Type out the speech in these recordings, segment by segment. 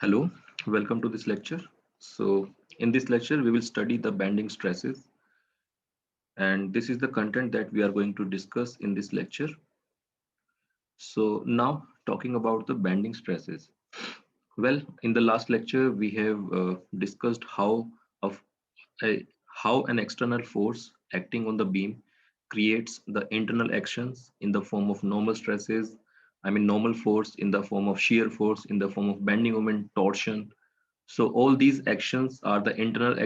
Hello, welcome to this lecture. So, in this lecture, we will study the bending stresses, and this is the content that we are going to discuss in this lecture. So, now talking about the bending stresses. Well, in the last lecture, we have discussed of a, how an external force acting on the beam creates the internal actions in the form of normal stresses. I mean, normal force in the form of shear force, in the form of bending moment, torsion. So all these actions are the internal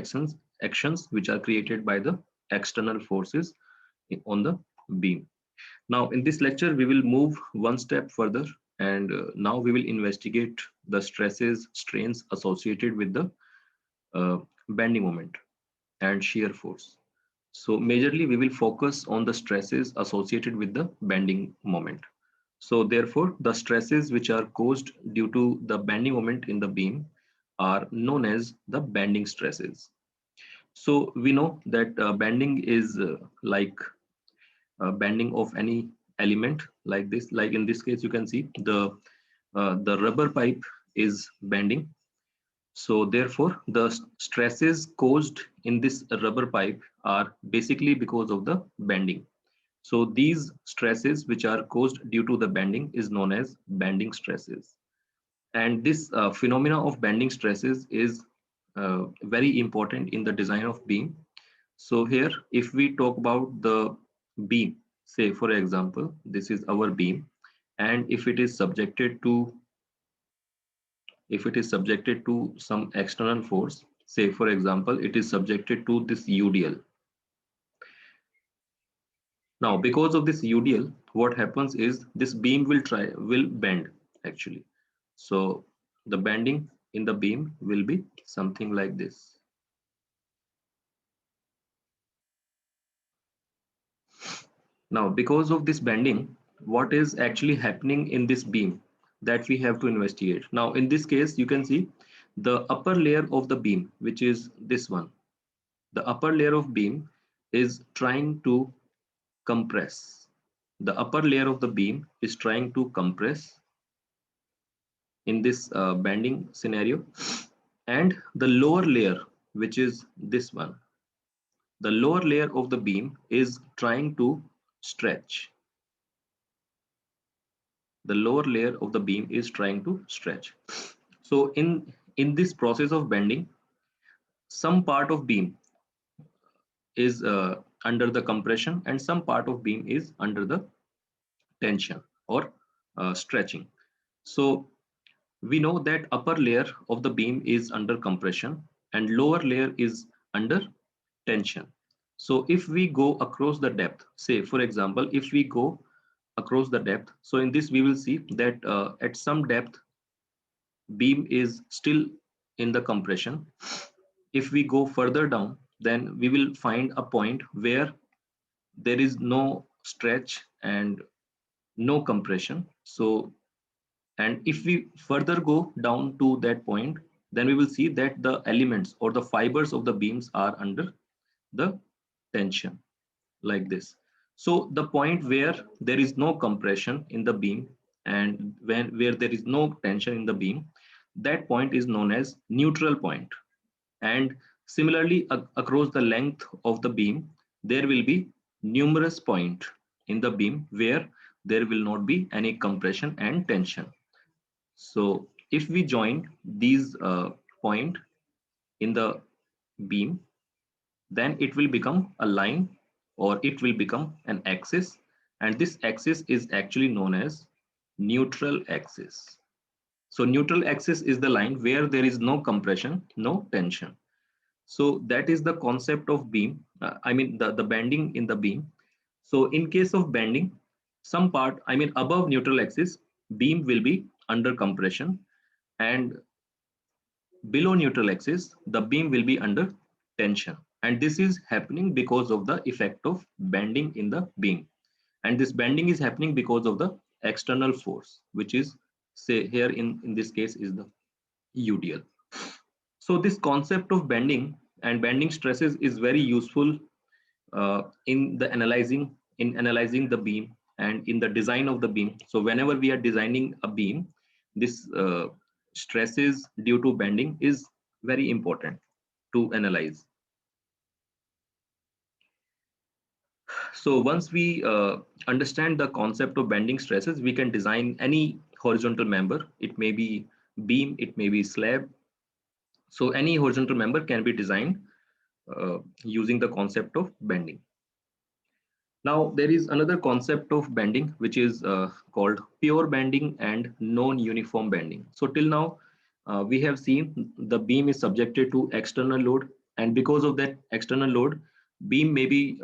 actions which are created by the external forces on the beam. Now in this lecture we will move one step further, and now we will investigate the stresses, strains associated with the uh, bending moment and shear force. So majorly we will focus on the stresses associated with the bending moment. So therefore, the stresses which are caused due to the bending moment in the beam are known as the bending stresses. So we know that bending is like bending of any element like this. Like in this case, you can see the rubber pipe is bending. So therefore, the stresses caused in this rubber pipe are basically because of the bending. So these stresses which are caused due to the bending is known as bending stresses. And this phenomena of bending stresses is very important in the design of beam. So here, if we talk about the beam, say for example, this is our beam, and if it is subjected to some external force, say for example, it is subjected to this UDL. Now, because of this UDL, what happens is this beam will bend actually. So the bending in the beam will be something like this. Now, because of this bending, what is actually happening in this beam that we have to investigate. Now, in this case, you can see the upper layer of the beam, which is this one. The upper layer of beam is trying to compress. The upper layer of the beam is trying to compress in this bending scenario, and the lower layer, which is this one, the lower layer of the beam is trying to stretch. The lower layer of the beam is trying to stretch. So in this process of bending, some part of beam is under the compression and some part of beam is under the tension or stretching. So we know that upper layer of the beam is under compression and lower layer is under tension. So if we go across the depth, say for example, if we go across the depth, so in this we will see that at some depth beam is still in the compression. If we go further down, then we will find a point where there is no stretch and no compression. So, and if we further go down to that point, then we will see that the elements or the fibers of the beams are under the tension like this. So the point where there is no compression in the beam and where there is no tension in the beam, that point is known as neutral point. And similarly, across the length of the beam, there will be numerous points in the beam where there will not be any compression and tension. So if we join these point in the beam, then it will become a line or it will become an axis. And this axis is actually known as neutral axis. So neutral axis is the line where there is no compression, no tension. So that is the concept of beam. I mean the bending in the beam. So in case of bending, some part, I mean above neutral axis, beam will be under compression, and below neutral axis, the beam will be under tension. And this is happening because of the effect of bending in the beam. And this bending is happening because of the external force, which is, say here in this case, is the UDL. So this concept of bending and bending stresses is very useful in analyzing the beam and in the design of the beam. So whenever we are designing a beam, this stresses due to bending is very important to analyze. So once we understand the concept of bending stresses, we can design any horizontal member. It may be beam, it may be slab. So any horizontal member can be designed using the concept of bending. Now there is another concept of bending which is called pure bending and non-uniform bending. So till now we have seen the beam is subjected to external load, and because of that external load, beam may be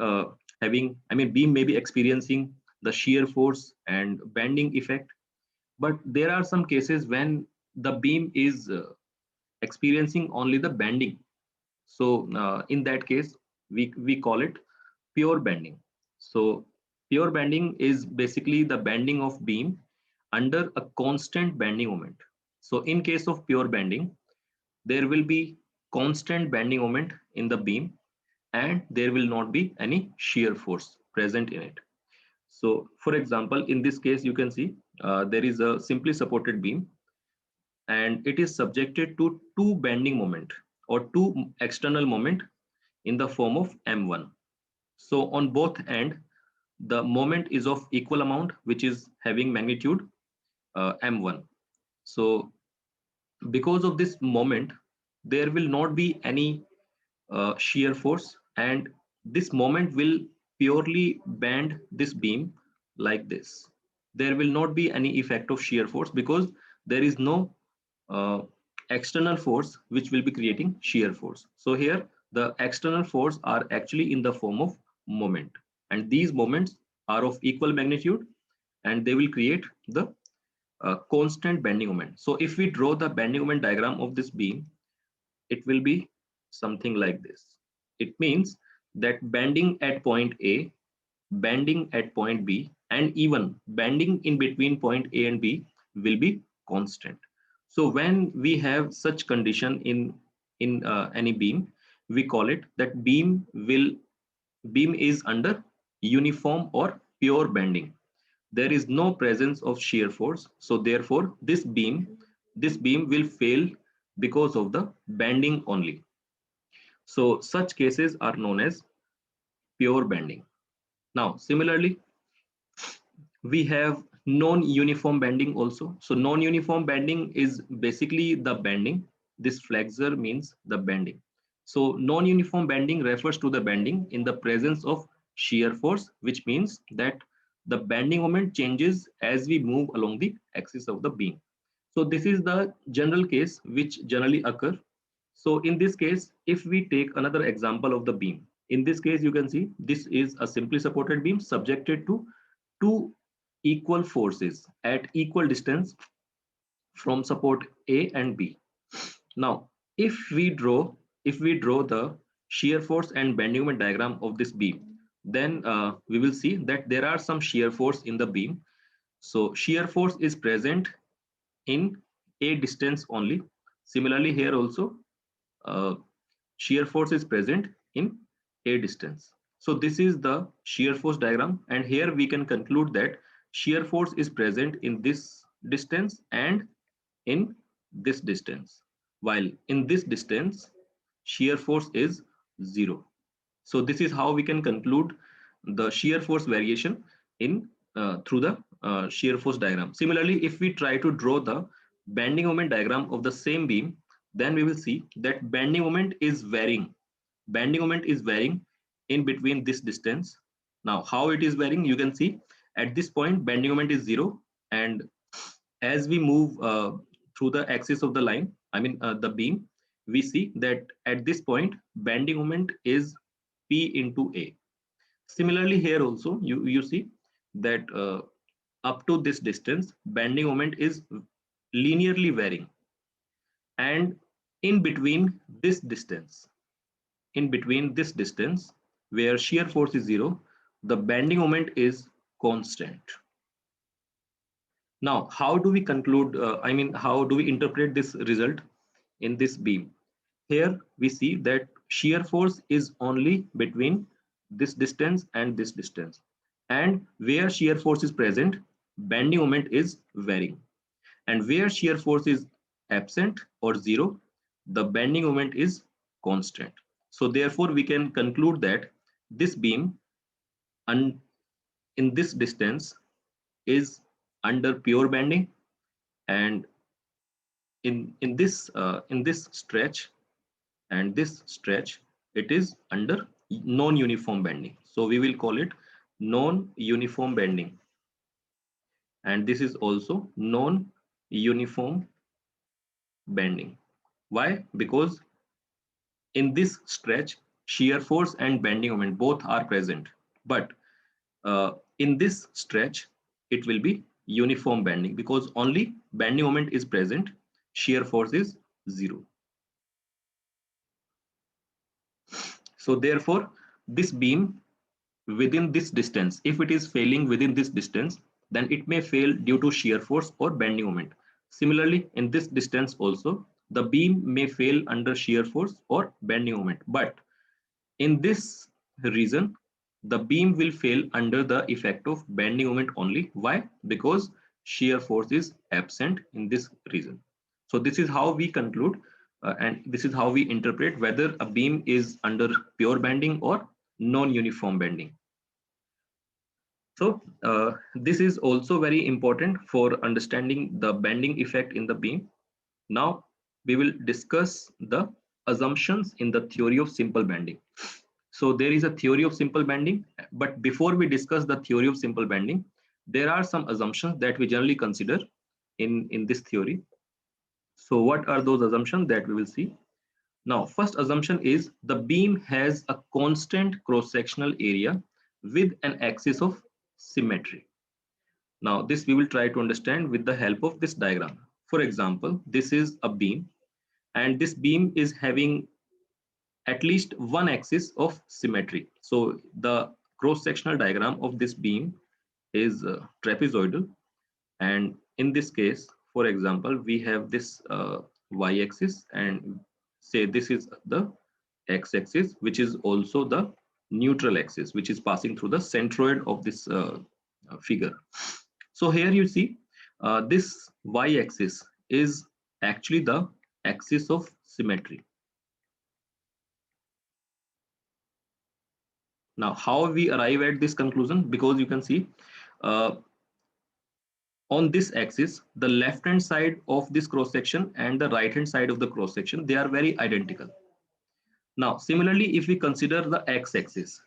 beam may be experiencing the shear force and bending effect. But there are some cases when the beam is experiencing only the bending. So in that case, we call it pure bending. So pure bending is basically the bending of beam under a constant bending moment. So in case of pure bending, there will be constant bending moment in the beam, and there will not be any shear force present in it. So for example, in this case, you can see there is a simply supported beam, and it is subjected to two bending moment or two external moment in the form of M1. So on both end, the moment is of equal amount, which is having magnitude M1. So because of this moment, there will not be any shear force, and this moment will purely bend this beam like this. There will not be any effect of shear force because there is no uh, external force which will be creating shear force. So here the external force are actually in the form of moment, and these moments are of equal magnitude, and they will create the constant bending moment. So if we draw the bending moment diagram of this beam, it will be something like this. It means that bending at point A, bending at point B, and even bending in between point A and B will be constant. So when we have such condition in any beam, we call it that beam is under uniform or pure bending. There is no presence of shear force, so therefore this beam will fail because of the bending only. So such cases are known as pure bending. Now similarly, we have non-uniform bending also. So non-uniform bending is basically the bending. This flexor means the bending. So non-uniform bending refers to the bending in the presence of shear force, which means that the bending moment changes as we move along the axis of the beam. So this is the general case which generally occur. So in this case, if we take another example of the beam, in this case, you can see this is a simply supported beam subjected to two equal forces at equal distance from support A and B. Now, if we draw the shear force and bending moment diagram of this beam, then we will see that there are some shear force in the beam. So shear force is present in A distance only. Similarly, here also uh, shear force is present in A distance. So this is the shear force diagram, and here we can conclude that shear force is present in this distance and in this distance, while in this distance shear force is 0. So this is how we can conclude the shear force variation in through the shear force diagram. Similarly, if we try to draw the bending moment diagram of the same beam, then we will see that bending moment is varying. Bending moment is varying in between this distance. Now, how it is varying, you can see at this point bending moment is 0, and as we move through the axis of the line, the beam, we see that at this point bending moment is P into A. Similarly, here also you see that up to this distance, bending moment is linearly varying, and in between this distance, where shear force is 0, the bending moment is constant. Now, how do we conclude? How do we interpret this result in this beam? Here we see that shear force is only between this distance and this distance. And where shear force is present, bending moment is varying. And where shear force is absent or zero, the bending moment is constant. So therefore we can conclude that this beam in this distance is under pure bending, and in this stretch and this stretch, it is under non-uniform bending. So we will call it non-uniform bending, and this is also non-uniform bending. Why? Because in this stretch, shear force and bending moment both are present, but in this stretch, it will be uniform bending because only bending moment is present, shear force is zero. So therefore, this beam within this distance, if it is failing within this distance, then it may fail due to shear force or bending moment. Similarly, in this distance also, the beam may fail under shear force or bending moment. But in this region, the beam will fail under the effect of bending moment only. Why? Because shear force is absent in this region. So this is how we conclude and this is how we interpret whether a beam is under pure bending or non-uniform bending. So this is also very important for understanding the bending effect in the beam. Now we will discuss the assumptions in the theory of simple bending. So there is a theory of simple bending, but before we discuss the theory of simple bending, there are some assumptions that we generally consider in this theory. So what are those assumptions that we will see? Now, first assumption is the beam has a constant cross-sectional area with an axis of symmetry. Now, this we will try to understand with the help of this diagram. For example, this is a beam, and this beam is having at least one axis of symmetry. So the cross-sectional diagram of this beam is trapezoidal, and in this case, for example, we have this y-axis, and say this is the x-axis, which is also the neutral axis, which is passing through the centroid of this figure. So here you see this y-axis is actually the axis of symmetry. Now, how we arrive at this conclusion? Because you can see uh, on this axis, the left hand side of this cross section and the right hand side of the cross section, they are very identical. Now, similarly, if we consider the x axis,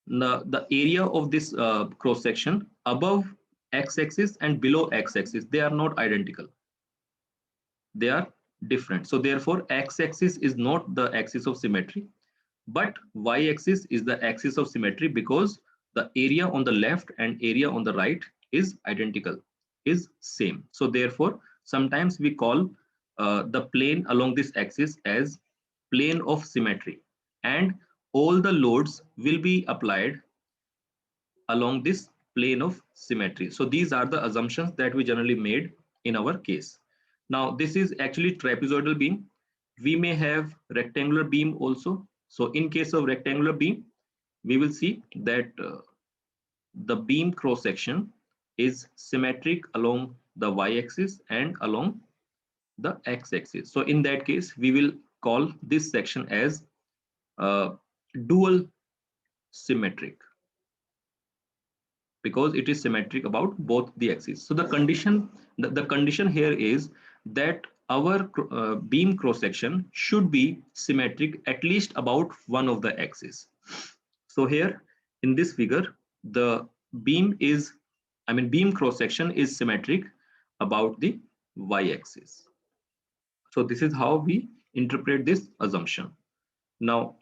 the area of this cross section above x axis and below x axis, they are not identical. They are different. So therefore, x axis is not the axis of symmetry, but y axis is the axis of symmetry because the area on the left and area on the right is identical, is same. So therefore, sometimes we call the plane along this axis as plane of symmetry, and all the loads will be applied along this plane of symmetry. So these are the assumptions that we generally made in our case. Now this is actually trapezoidal beam. We may have rectangular beam also. So in case of rectangular beam, we will see that the beam cross section is symmetric along the y-axis and along the x-axis. So in that case, we will call this section as dual symmetric, because it is symmetric about both the axes. So the condition here is that our beam cross section should be symmetric at least about one of the axes. So here in this figure, the beam is, beam cross section is symmetric about the y-axis. So this is how we interpret this assumption. Now,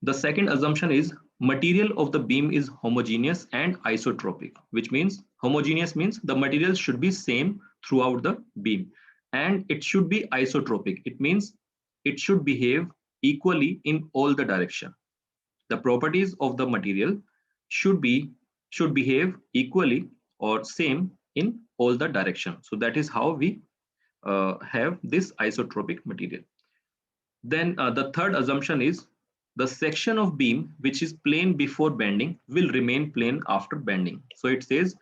the second assumption is material of the beam is homogeneous and isotropic, which means homogeneous means the material should be same throughout the beam, and it should be isotropic. It means it should behave equally in all the direction. The properties of the material should behave equally or same in all the direction. So that is how we have this isotropic material. Then the third assumption is the section of beam which is plane before bending will remain plane after bending. So it says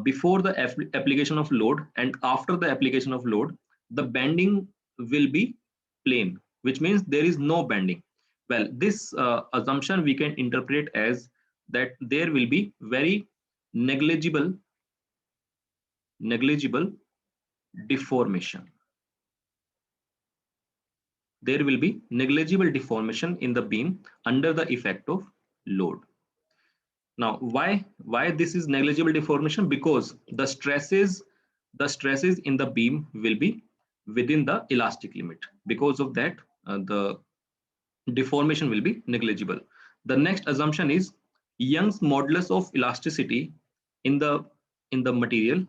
before the application of load and after the application of load, the bending will be plane, which means there is no bending. Well, this assumption we can interpret as that there will be very negligible deformation. There will be negligible deformation in the beam under the effect of load. Now, why this is negligible deformation? Because the stresses in the beam will be within the elastic limit. Because of that, the deformation will be negligible. The next assumption is Young's modulus of elasticity in the material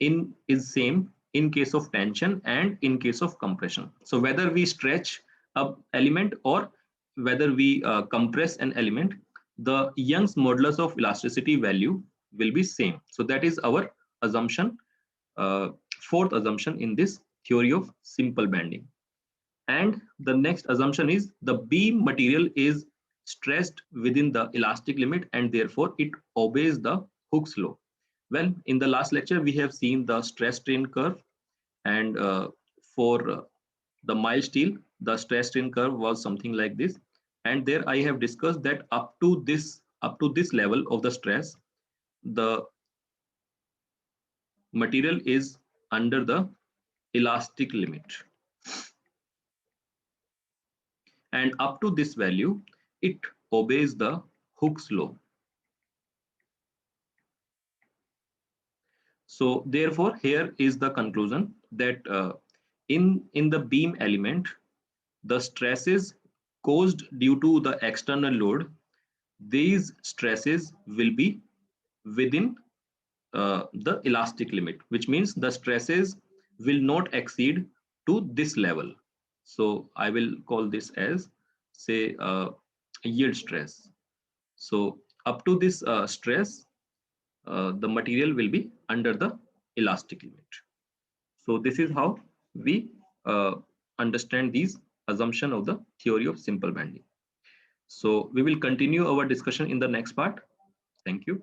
is same in case of tension and in case of compression. So whether we stretch a element or whether we compress an element, the Young's modulus of elasticity value will be same. So that is our assumption, fourth assumption in this theory of simple bending. And the next assumption is the beam material is stressed within the elastic limit and therefore it obeys the Hooke's law. Well, in the last lecture, we have seen the stress strain curve, and for the mild steel, the stress strain curve was something like this. And there I have discussed that up to this level of the stress, the material is under the elastic limit. And up to this value, it obeys the Hooke's law. So therefore, here is the conclusion that in the beam element, the stresses caused due to the external load, these stresses will be within the elastic limit, which means the stresses will not exceed to this level. So I will call this as, say, yield stress. So up to this stress, the material will be under the elastic limit. So this is how we understand these assumption of the theory of simple bending. So we will continue our discussion in the next part. Thank you.